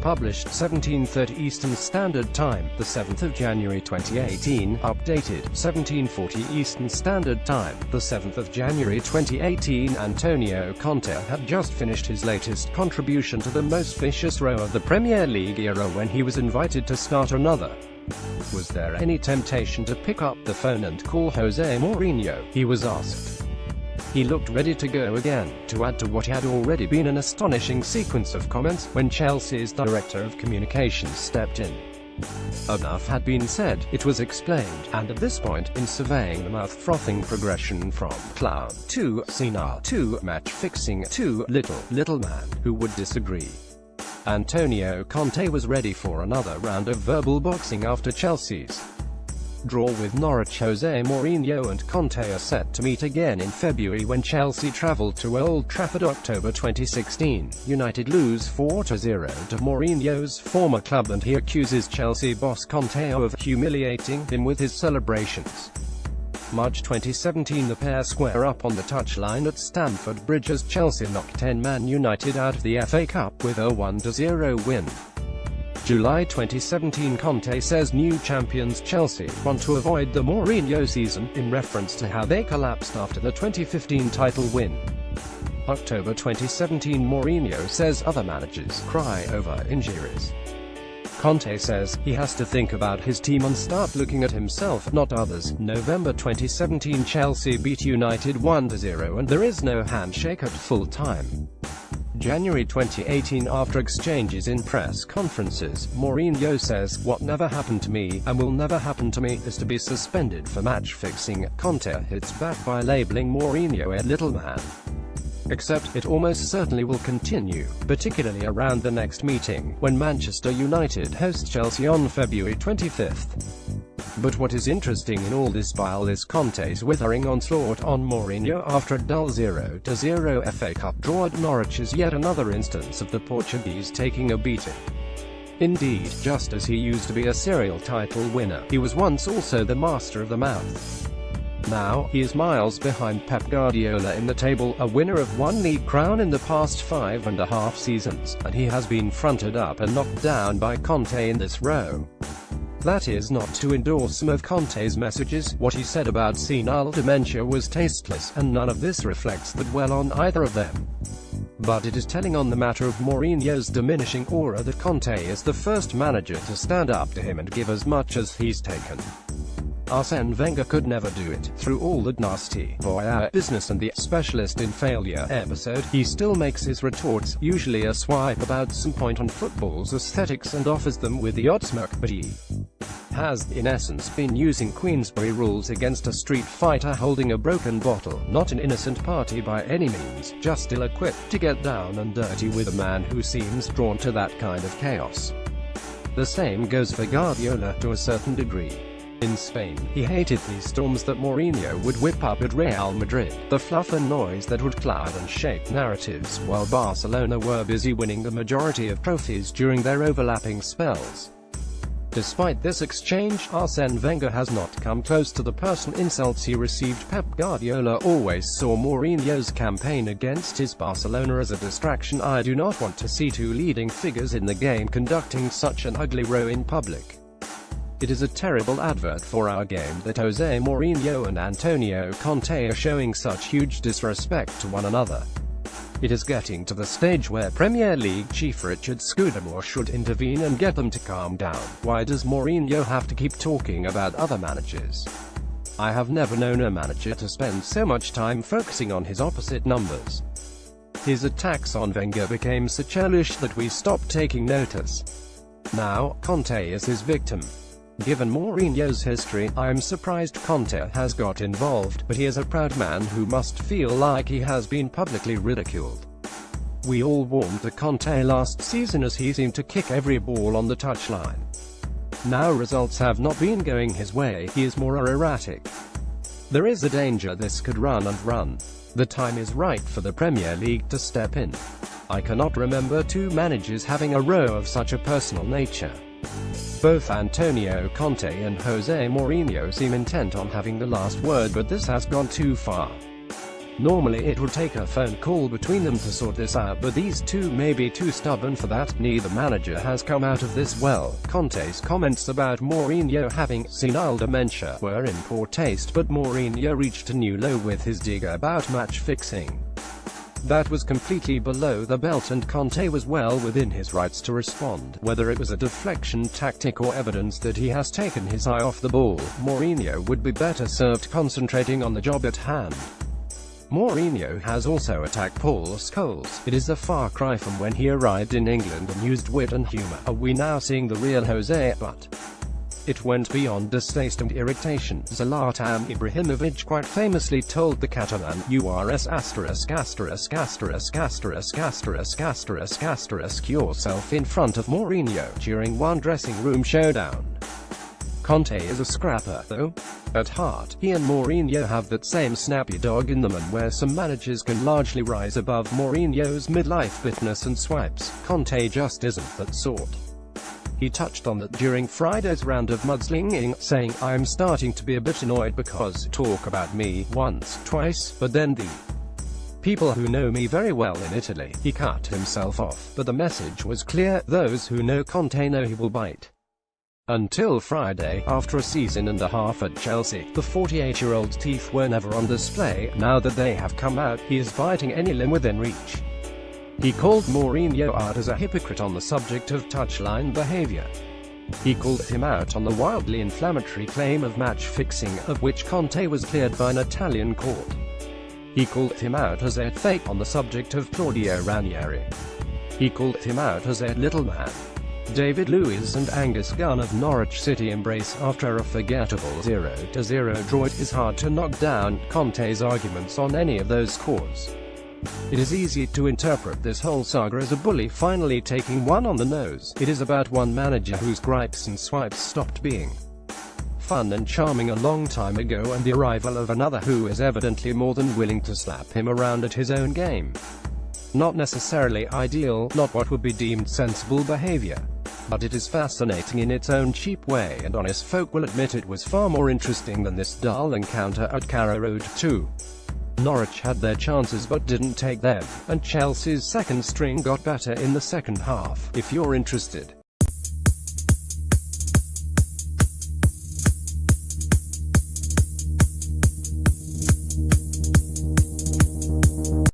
published 17:30 Eastern Standard Time, the 7th of January 2018, updated 17:40 Eastern Standard Time, the 7th of January 2018. Antonio Conte had just finished his latest contribution to the most vicious row of the Premier League era when he was invited to start another. Was there any temptation to pick up the phone and call Jose Mourinho? He was asked. He looked ready to go again, to add to what had already been an astonishing sequence of comments, when Chelsea's director of communications stepped in. Enough had been said, it was explained, and at this point, in surveying the mouth-frothing progression from clown to senile to match-fixing to little man, who would disagree? Antonio Conte was ready for another round of verbal boxing after Chelsea's draw with Norwich. Jose Mourinho and Conte are set to meet again in February when Chelsea travelled to Old Trafford. October 2016, United lose 4-0 to Mourinho's former club, and he accuses Chelsea boss Conte of humiliating him with his celebrations. March 2017, the pair square up on the touchline at Stamford Bridge as Chelsea knocked 10-man United out of the FA Cup with a 1-0 win. July 2017, Conte says new champions Chelsea want to avoid the Mourinho season, in reference to how they collapsed after the 2015 title win. October 2017, Mourinho says other managers cry over injuries. Conte says he has to think about his team and start looking at himself, not others. November 2017, Chelsea beat United 1-0 and there is no handshake at full time. January 2018, after exchanges in press conferences, Mourinho says, "What never happened to me, and will never happen to me, is to be suspended for match-fixing." Conte hits back by labeling Mourinho a little man. Except, it almost certainly will continue, particularly around the next meeting, when Manchester United host Chelsea on February 25th. But what is interesting in all this while is Conte's withering onslaught on Mourinho after a dull 0-0 FA Cup draw at Norwich is yet another instance of the Portuguese taking a beating. Indeed, just as he used to be a serial title winner, he was once also the master of the mouth. Now, he is miles behind Pep Guardiola in the table, a winner of one league crown in the past 5.5 seasons, and he has been fronted up and knocked down by Conte in this row. That is not to endorse some of Conte's messages. What he said about senile dementia was tasteless, and none of this reflects that well on either of them. But it is telling on the matter of Mourinho's diminishing aura that Conte is the first manager to stand up to him and give as much as he's taken. Arsene Wenger could never do it. Through all the nasty voyeur business and the specialist in failure episode, he still makes his retorts, usually a swipe about some point on football's aesthetics, and offers them with the odd smirk, but he has, in essence, been using Queensberry rules against a street fighter holding a broken bottle, not an innocent party by any means, just ill-equipped to get down and dirty with a man who seems drawn to that kind of chaos. The same goes for Guardiola, to a certain degree. In Spain, he hated these storms that Mourinho would whip up at Real Madrid, the fluff and noise that would cloud and shape narratives, while Barcelona were busy winning the majority of trophies during their overlapping spells. Despite this exchange, Arsene Wenger has not come close to the personal insults he received. Pep Guardiola always saw Mourinho's campaign against his Barcelona as a distraction. I do not want to see two leading figures in the game conducting such an ugly row in public. It is a terrible advert for our game that Jose Mourinho and Antonio Conte are showing such huge disrespect to one another. It is getting to the stage where Premier League chief Richard Scudamore should intervene and get them to calm down. Why does Mourinho have to keep talking about other managers? I have never known a manager to spend so much time focusing on his opposite numbers. His attacks on Wenger became so churlish that we stopped taking notice. Now, Conte is his victim. Given Mourinho's history, I am surprised Conte has got involved, but he is a proud man who must feel like he has been publicly ridiculed. We all warmed to Conte last season as he seemed to kick every ball on the touchline. Now results have not been going his way, he is more erratic. There is a danger this could run and run. The time is right for the Premier League to step in. I cannot remember two managers having a row of such a personal nature. Both Antonio Conte and Jose Mourinho seem intent on having the last word, but this has gone too far. Normally it would take a phone call between them to sort this out, but these two may be too stubborn for that. Neither manager has come out of this well. Conte's comments about Mourinho having senile dementia were in poor taste, but Mourinho reached a new low with his dig about match fixing. That was completely below the belt, and Conte was well within his rights to respond. Whether it was a deflection tactic or evidence that he has taken his eye off the ball, Mourinho would be better served concentrating on the job at hand. Mourinho has also attacked Paul Scholes. It is a far cry from when he arrived in England and used wit and humour. Are we now seeing the real Jose? But it went beyond distaste and irritation. Zlatan Ibrahimovic quite famously told the Catalan, "You are yourself in front of Mourinho," during one dressing room showdown. Conte is a scrapper, though. At heart, he and Mourinho have that same snappy dog in them, and where some managers can largely rise above Mourinho's midlife bitterness and swipes, Conte just isn't that sort. He touched on that during Friday's round of mudslinging, saying, "I'm starting to be a bit annoyed because talk about me once, twice, but then the people who know me very well in Italy." He cut himself off, but the message was clear: those who know Conte know he will bite. Until Friday, after a season and a half at Chelsea, the 48-year-old's teeth were never on display. Now that they have come out, he is biting any limb within reach. He called Mourinho out as a hypocrite on the subject of touchline behavior. He called him out on the wildly inflammatory claim of match fixing, of which Conte was cleared by an Italian court. He called him out as a fake on the subject of Claudio Ranieri. He called him out as a little man. David Luiz and Angus Gunn of Norwich City embrace after a forgettable 0-0 draw. It is hard to knock down Conte's arguments on any of those scores. It is easy to interpret this whole saga as a bully finally taking one on the nose. It is about one manager whose gripes and swipes stopped being fun and charming a long time ago, and the arrival of another who is evidently more than willing to slap him around at his own game. Not necessarily ideal, not what would be deemed sensible behavior. But it is fascinating in its own cheap way, and honest folk will admit it was far more interesting than this dull encounter at Carrow Road 2. Norwich had their chances but didn't take them, and Chelsea's second string got better in the second half. If you're interested